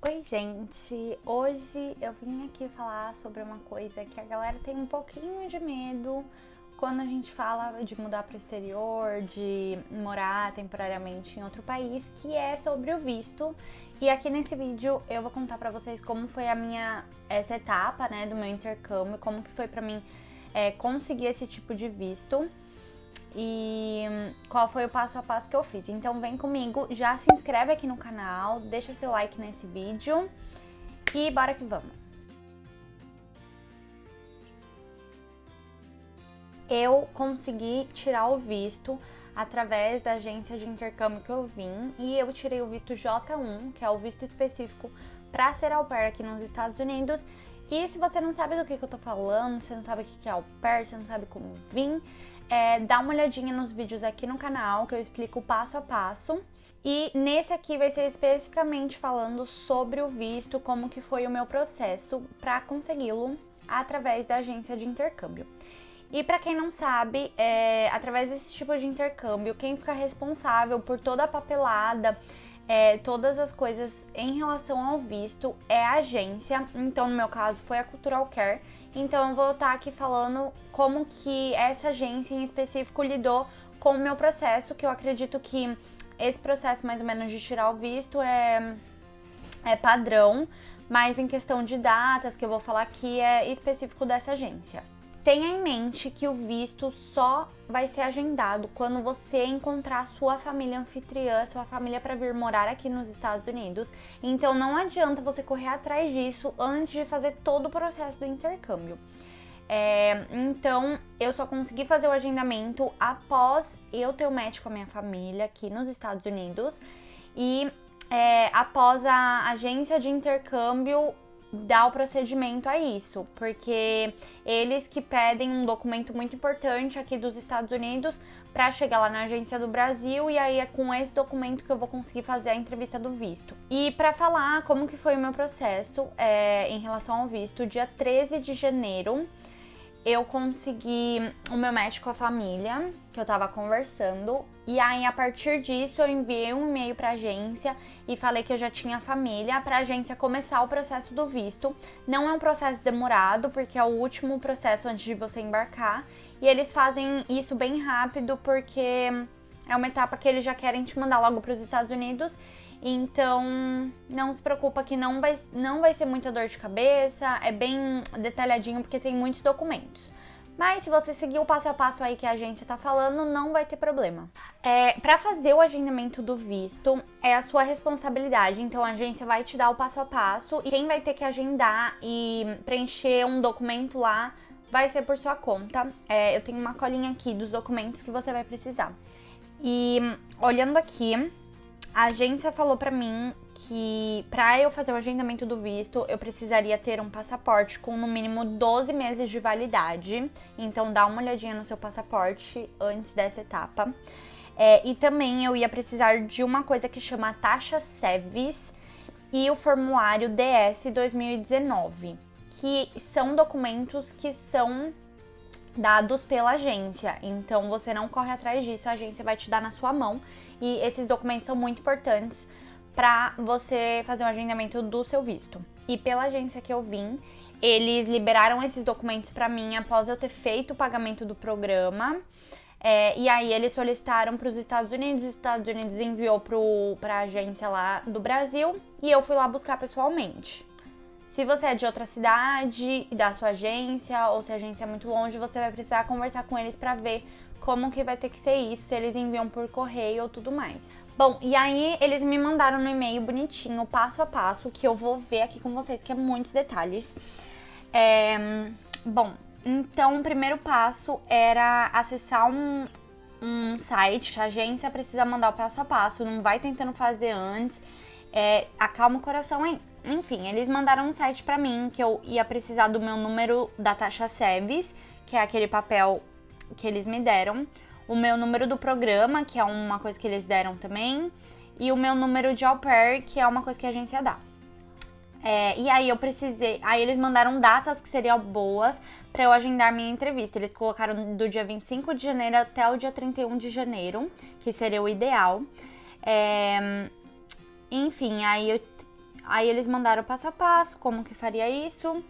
Oi, gente! Hoje eu vim aqui falar sobre uma coisa que a galera tem um pouquinho de medo quando a gente fala de mudar para o exterior, de morar temporariamente em outro país, que é sobre o visto. E aqui nesse vídeo eu vou contar pra vocês como foi essa etapa, né, do meu intercâmbio, como que foi pra mim conseguir esse tipo de visto e qual foi o passo a passo que eu fiz. Então vem comigo, já se inscreve aqui no canal, deixa seu like nesse vídeo e bora que vamos! Eu consegui tirar o visto através da agência de intercâmbio que eu vim e eu tirei o visto J1, que é o visto específico para ser au pair aqui nos Estados Unidos. E se você não sabe do que eu tô falando, você não sabe o que é au pair, você não sabe como vir, dá uma olhadinha nos vídeos aqui no canal que eu explico passo a passo. E nesse aqui vai ser especificamente falando sobre o visto, como que foi o meu processo para consegui-lo através da agência de intercâmbio. E para quem não sabe, através desse tipo de intercâmbio, quem fica responsável por toda a papelada, todas as coisas em relação ao visto é a agência. Então, no meu caso, foi a Cultural Care. Então, eu vou estar aqui falando como que essa agência em específico lidou com o meu processo, que eu acredito que esse processo mais ou menos de tirar o visto é padrão, mas em questão de datas que eu vou falar aqui é específico dessa agência. Tenha em mente que o visto só vai ser agendado quando você encontrar a sua família anfitriã, sua família para vir morar aqui nos Estados Unidos. Então não adianta você correr atrás disso antes de fazer todo o processo do intercâmbio. Então eu só consegui fazer o agendamento após eu ter o match com a minha família aqui nos Estados Unidos e após a agência de intercâmbio dar o procedimento a isso, porque eles que pedem um documento muito importante aqui dos Estados Unidos para chegar lá na agência do Brasil, e aí é com esse documento que eu vou conseguir fazer a entrevista do visto. E para falar como que foi o meu processo em relação ao visto, dia 13 de janeiro eu consegui o meu match com a família, que eu tava conversando, e aí a partir disso eu enviei um e-mail pra agência e falei que eu já tinha família pra agência começar o processo do visto. Não é um processo demorado, porque é o último processo antes de você embarcar, e eles fazem isso bem rápido porque é uma etapa que eles já querem te mandar logo pros Estados Unidos. Então, não se preocupa que não vai ser muita dor de cabeça, é bem detalhadinho porque tem muitos documentos. Mas se você seguir o passo a passo aí que a agência tá falando, não vai ter problema. Para fazer o agendamento do visto, é a sua responsabilidade. Então a agência vai te dar o passo a passo e quem vai ter que agendar e preencher um documento lá vai ser por sua conta. Eu tenho uma colinha aqui dos documentos que você vai precisar. E olhando aqui, a agência falou pra mim que pra eu fazer o agendamento do visto, eu precisaria ter um passaporte com no mínimo 12 meses de validade. Então dá uma olhadinha no seu passaporte antes dessa etapa. E também eu ia precisar de uma coisa que chama taxa SEVIS e o formulário DS 2019, que são documentos que são dados pela agência, então você não corre atrás disso, a agência vai te dar na sua mão e esses documentos são muito importantes para você fazer o agendamento do seu visto. E pela agência que eu vim, eles liberaram esses documentos para mim após eu ter feito o pagamento do programa, e aí eles solicitaram para os Estados Unidos enviou para a agência lá do Brasil e eu fui lá buscar pessoalmente. Se você é de outra cidade, da sua agência, ou se a agência é muito longe, você vai precisar conversar com eles para ver como que vai ter que ser isso, se eles enviam por correio ou tudo mais. Bom, e aí eles me mandaram no e-mail bonitinho, passo a passo, que eu vou ver aqui com vocês, que é muitos detalhes. Bom, então o primeiro passo era acessar um site, a agência precisa mandar o passo a passo, não vai tentando fazer antes. Acalma o coração aí. Enfim, eles mandaram um site pra mim que eu ia precisar do meu número da taxa SEVIS, que é aquele papel que eles me deram, o meu número do programa, que é uma coisa que eles deram também, e o meu número de au pair, que é uma coisa que a agência dá. E aí aí eles mandaram datas que seriam boas pra eu agendar minha entrevista. Eles colocaram do dia 25 de janeiro até o dia 31 de janeiro, que seria o ideal. Enfim, aí Aí eles mandaram passo a passo, como que faria isso.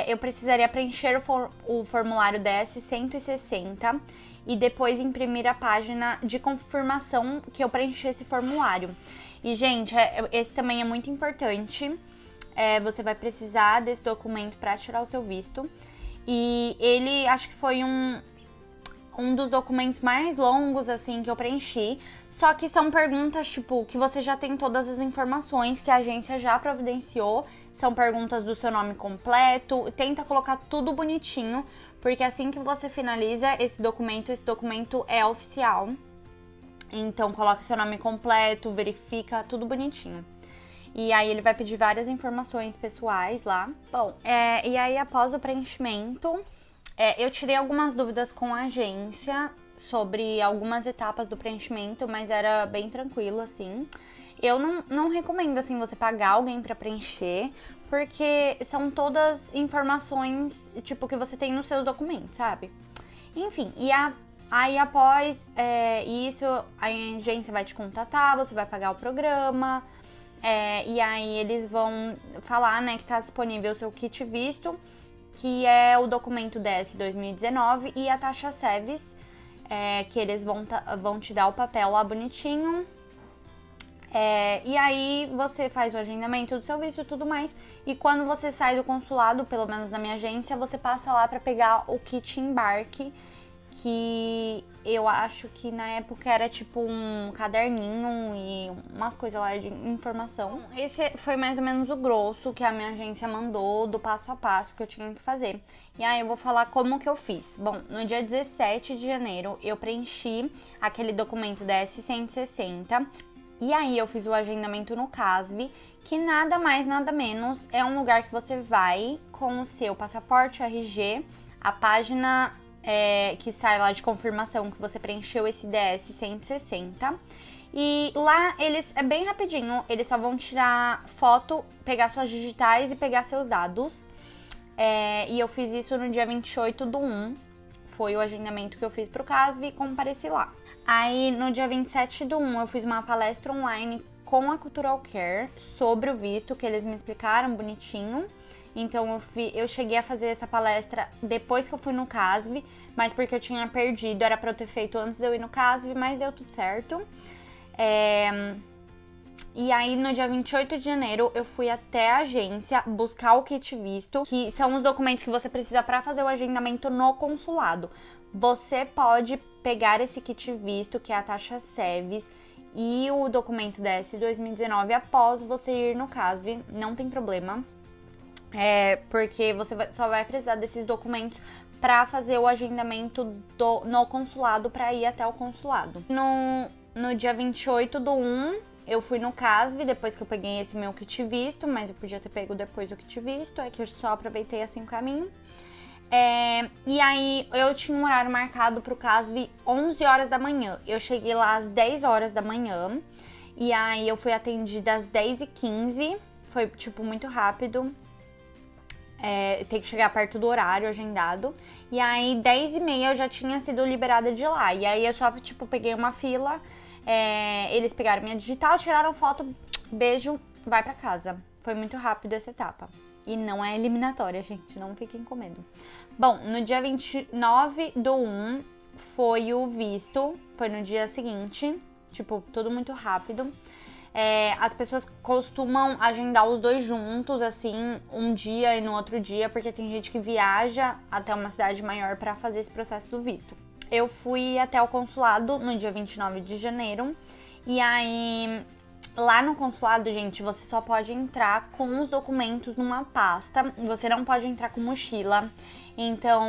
Eu precisaria preencher o formulário DS-160 e depois imprimir a página de confirmação que eu preenchi esse formulário. E, gente, esse também é muito importante. Você vai precisar desse documento para tirar o seu visto. E ele, acho que foi um dos documentos mais longos, assim, que eu preenchi. Só que são perguntas, tipo, que você já tem todas as informações que a agência já providenciou. São perguntas do seu nome completo. Tenta colocar tudo bonitinho, porque assim que você finaliza esse documento é oficial. Então, coloca seu nome completo, verifica tudo bonitinho. E aí ele vai pedir várias informações pessoais lá. Bom, e aí após o preenchimento, eu tirei algumas dúvidas com a agência sobre algumas etapas do preenchimento, mas era bem tranquilo, assim. Eu não recomendo, assim, você pagar alguém pra preencher, porque são todas informações, tipo, que você tem nos seus documentos, sabe? Enfim, aí após isso, a agência vai te contatar, você vai pagar o programa, e aí eles vão falar, né, que tá disponível o seu kit visto, que é o documento DS 2019 e a taxa SEVES, que eles vão te dar o papel lá bonitinho. E aí você faz o agendamento do seu visto e tudo mais. E quando você sai do consulado, pelo menos na minha agência, você passa lá pra pegar o kit embarque, que eu acho que na época era tipo um caderninho e umas coisas lá de informação. Esse foi mais ou menos o grosso que a minha agência mandou, do passo a passo que eu tinha que fazer. E aí eu vou falar como que eu fiz. Bom, no dia 17 de janeiro eu preenchi aquele documento da S160. E aí eu fiz o agendamento no CASV, que nada mais, nada menos é um lugar que você vai com o seu passaporte, RG, a página que sai lá de confirmação que você preencheu esse DS 160. E lá é bem rapidinho, eles só vão tirar foto, pegar suas digitais e pegar seus dados. E eu fiz isso no dia 28/1, foi o agendamento que eu fiz pro CASV e compareci lá. Aí no dia 27/1 eu fiz uma palestra online com a Cultural Care sobre o visto, que eles me explicaram bonitinho. Então eu cheguei a fazer essa palestra depois que eu fui no CASV, mas porque eu tinha perdido, era pra eu ter feito antes de eu ir no CASV, mas deu tudo certo. E aí no dia 28 de janeiro eu fui até a agência buscar o kit visto, que são os documentos que você precisa pra fazer o agendamento no consulado. Você pode pegar esse kit visto, que é a taxa SEVES, e o documento DS 2019 após você ir no CASV, não tem problema. Porque você só vai precisar desses documentos para fazer o agendamento no consulado, para ir até o consulado. No dia 28/1, eu fui no CASV, depois que eu peguei esse meu kit visto, mas eu podia ter pego depois o kit visto, é que eu só aproveitei assim o caminho. E aí eu tinha um horário marcado pro CASV 11 horas da manhã. Eu cheguei lá às 10 horas da manhã. E aí eu fui atendida às 10h15. Foi, tipo, muito rápido. Tem que chegar perto do horário agendado. E aí 10h30 eu já tinha sido liberada de lá. E aí eu só, tipo, peguei uma fila. Eles pegaram minha digital, tiraram foto. Beijo, vai pra casa. Foi muito rápido essa etapa. E não é eliminatória, gente, não fiquem com medo. Bom, no dia 29/1 foi o visto, foi no dia seguinte, tipo, tudo muito rápido. As pessoas costumam agendar os dois juntos, assim, um dia e no outro dia, porque tem gente que viaja até uma cidade maior pra fazer esse processo do visto. Eu fui até o consulado no dia 29 de janeiro, e aí lá no consulado, gente, você só pode entrar com os documentos numa pasta, você não pode entrar com mochila. Então,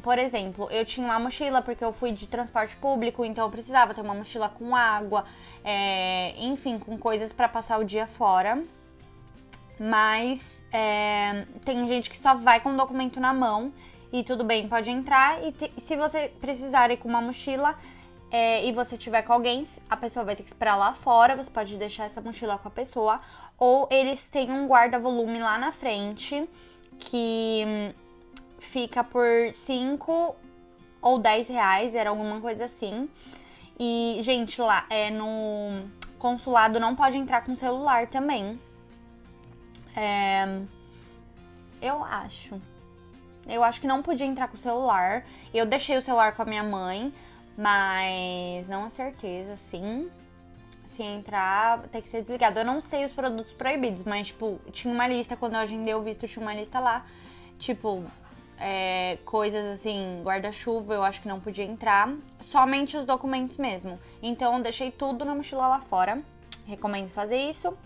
por exemplo, eu tinha uma mochila porque eu fui de transporte público, então eu precisava ter uma mochila com água, enfim, com coisas pra passar o dia fora. Mas tem gente que só vai com o documento na mão e tudo bem, pode entrar. E se você precisar ir com uma mochila e você tiver com alguém, a pessoa vai ter que esperar lá fora, você pode deixar essa mochila com a pessoa. Ou eles têm um guarda-volume lá na frente que fica por 5 ou 10 reais, era alguma coisa assim. E, gente, lá no consulado não pode entrar com celular também. Eu acho. Eu acho que não podia entrar com o celular. Eu deixei o celular com a minha mãe, mas não é certeza, sim. Se entrar, tem que ser desligado. Eu não sei os produtos proibidos, mas, tipo, tinha uma lista, quando eu agendei o visto, tinha uma lista lá. Tipo, coisas assim, guarda-chuva, eu acho que não podia entrar. Somente os documentos mesmo. Então, eu deixei tudo na mochila lá fora. Recomendo fazer isso.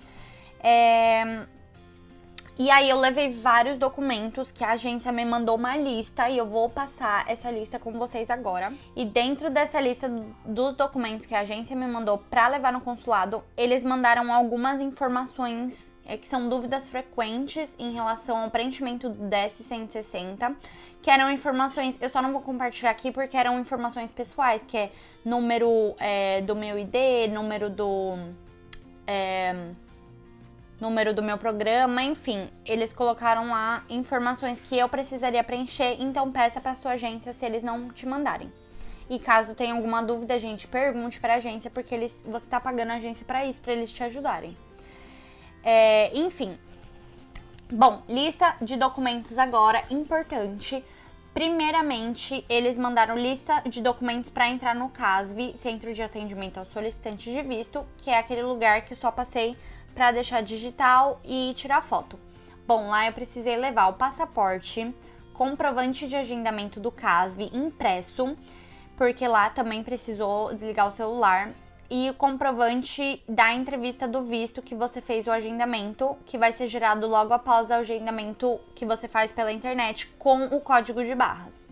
E aí eu levei vários documentos que a agência me mandou uma lista e eu vou passar essa lista com vocês agora. E dentro dessa lista dos documentos que a agência me mandou pra levar no consulado, eles mandaram algumas informações que são dúvidas frequentes em relação ao preenchimento do DS-160, que eram informações, eu só não vou compartilhar aqui porque eram informações pessoais, que é número do meu ID, número do meu programa, enfim, eles colocaram lá informações que eu precisaria preencher, então peça pra sua agência se eles não te mandarem. E caso tenha alguma dúvida, gente, pergunte pra agência, porque você tá pagando a agência pra isso, pra eles te ajudarem. Enfim. Bom, lista de documentos agora, importante. Primeiramente, eles mandaram lista de documentos para entrar no CASV, Centro de Atendimento ao Solicitante de Visto, que é aquele lugar que eu só passei para deixar digital e tirar foto. Bom, lá eu precisei levar o passaporte, comprovante de agendamento do CASV impresso, porque lá também precisou desligar o celular, e o comprovante da entrevista do visto que você fez o agendamento, que vai ser gerado logo após o agendamento que você faz pela internet com o código de barras.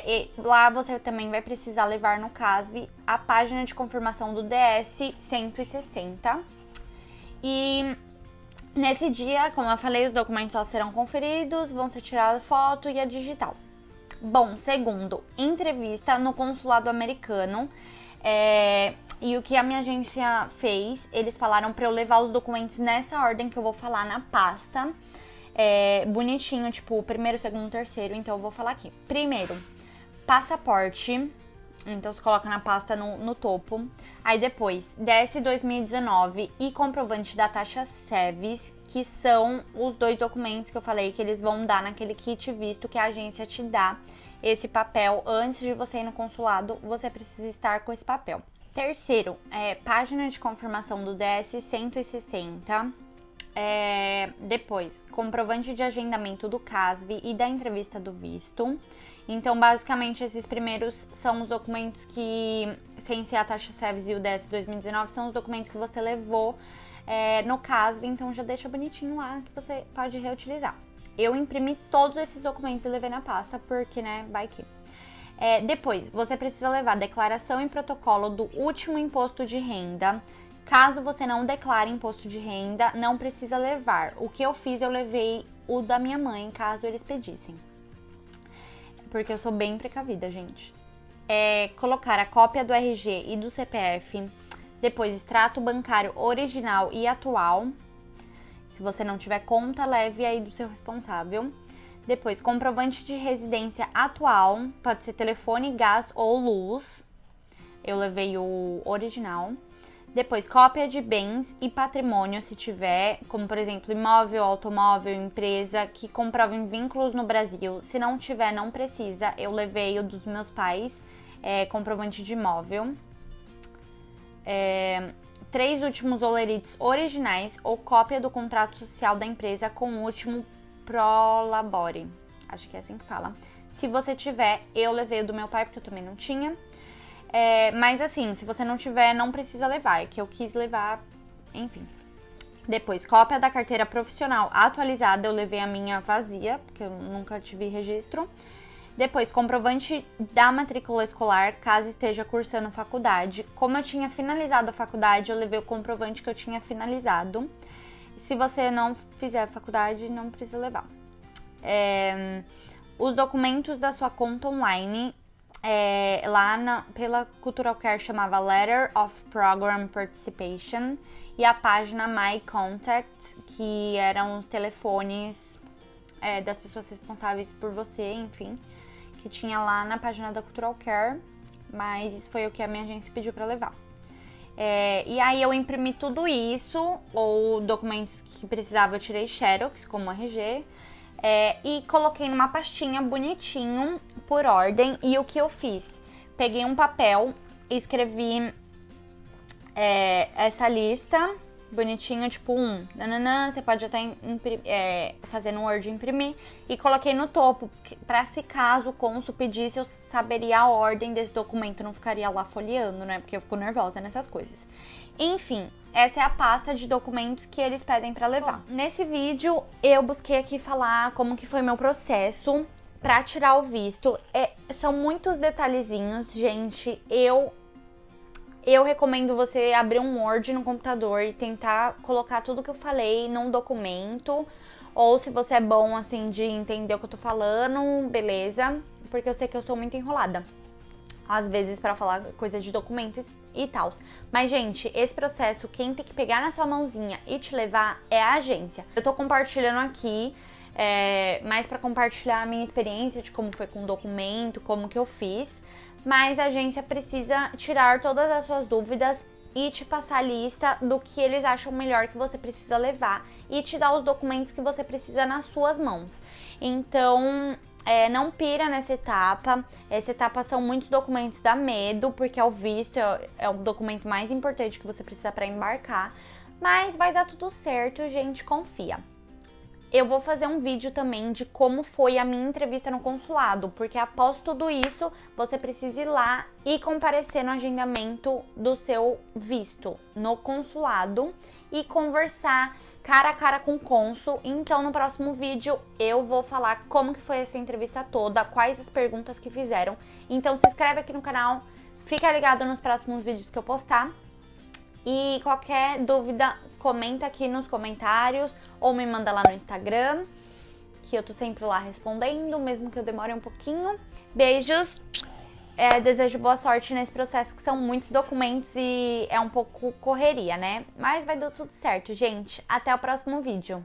E lá você também vai precisar levar no CASV a página de confirmação do DS-160. E nesse dia, como eu falei, os documentos só serão conferidos, vão ser tiradas foto e a digital. Bom, segundo, entrevista no consulado americano. E o que a minha agência fez, eles falaram pra eu levar os documentos nessa ordem que eu vou falar na pasta. Bonitinho, tipo, primeiro, segundo, terceiro, então eu vou falar aqui. Primeiro, passaporte. Então você coloca na pasta no topo. Aí depois, DS 2019 e comprovante da taxa SEVES, que são os dois documentos que eu falei que eles vão dar naquele kit visto que a agência te dá. Esse papel, antes de você ir no consulado, você precisa estar com esse papel. Terceiro, página de confirmação do DS 160. Depois, comprovante de agendamento do CASV e da entrevista do visto. Então, basicamente, esses primeiros são os documentos que, sem ser a taxa SEVES e o DS 2019, são os documentos que você levou no CASV, então já deixa bonitinho lá que você pode reutilizar. Eu imprimi todos esses documentos e levei na pasta, porque, né, vai que. Depois, você precisa levar declaração e protocolo do último imposto de renda. Caso você não declare imposto de renda, não precisa levar. O que eu fiz, eu levei o da minha mãe, caso eles pedissem. Porque eu sou bem precavida, gente. Colocar a cópia do RG e do CPF. Depois, extrato bancário original e atual. Se você não tiver conta, leve aí do seu responsável. Depois, comprovante de residência atual. Pode ser telefone, gás ou luz. Eu levei o original. Depois, cópia de bens e patrimônio, se tiver, como por exemplo, imóvel, automóvel, empresa, que comprovem vínculos no Brasil. Se não tiver, não precisa. Eu levei o dos meus pais, comprovante de imóvel. 3 últimos olerites originais ou cópia do contrato social da empresa com o último prolabore. Acho que é assim que fala. Se você tiver, eu levei o do meu pai, porque eu também não tinha. Mas assim, se você não tiver, não precisa levar. É que eu quis levar, enfim. Depois, cópia da carteira profissional atualizada. Eu levei a minha vazia, porque eu nunca tive registro. Depois, comprovante da matrícula escolar, caso esteja cursando faculdade. Como eu tinha finalizado a faculdade, eu levei o comprovante que eu tinha finalizado. Se você não fizer faculdade, não precisa levar. Os documentos da sua conta online. Lá pela Cultural Care chamava Letter of Program Participation. E a página My Contact, que eram os telefones das pessoas responsáveis por você, enfim, que tinha lá na página da Cultural Care, mas isso foi o que a minha agência pediu pra levar. E aí eu imprimi tudo isso, ou documentos que precisava eu tirei xerox, como RG, e coloquei numa pastinha bonitinho, por ordem. E o que eu fiz? Peguei um papel, escrevi essa lista bonitinho, tipo nananã, você pode até fazer no Word e imprimir, e coloquei no topo, pra se caso o cônsul pedisse, eu saberia a ordem desse documento, não ficaria lá folheando, né, porque eu fico nervosa nessas coisas. Enfim, essa é a pasta de documentos que eles pedem pra levar. Bom, nesse vídeo, eu busquei aqui falar como que foi meu processo pra tirar o visto. São muitos detalhezinhos, gente. Eu recomendo você abrir um Word no computador e tentar colocar tudo que eu falei num documento. Ou se você é bom, assim, de entender o que eu tô falando, beleza. Porque eu sei que eu sou muito enrolada, às vezes, pra falar coisa de documentos e tal. Mas, gente, esse processo, quem tem que pegar na sua mãozinha e te levar é a agência. Eu tô compartilhando aqui, mais pra compartilhar a minha experiência de como foi com o documento, como que eu fiz. Mas a agência precisa tirar todas as suas dúvidas e te passar a lista do que eles acham melhor que você precisa levar e te dar os documentos que você precisa nas suas mãos. Então, não pira nessa etapa. Essa etapa são muitos documentos, dá medo, porque o visto é o documento mais importante que você precisa para embarcar. Mas vai dar tudo certo, gente, confia. Eu vou fazer um vídeo também de como foi a minha entrevista no consulado, porque após tudo isso, você precisa ir lá e comparecer no agendamento do seu visto no consulado e conversar cara a cara com o cônsul. Então, no próximo vídeo, eu vou falar como que foi essa entrevista toda, quais as perguntas que fizeram. Então, se inscreve aqui no canal, fica ligado nos próximos vídeos que eu postar. E qualquer dúvida, comenta aqui nos comentários ou me manda lá no Instagram, que eu tô sempre lá respondendo, mesmo que eu demore um pouquinho. Beijos! Desejo boa sorte nesse processo, que são muitos documentos e é um pouco correria, né? Mas vai dar tudo certo, gente. Até o próximo vídeo.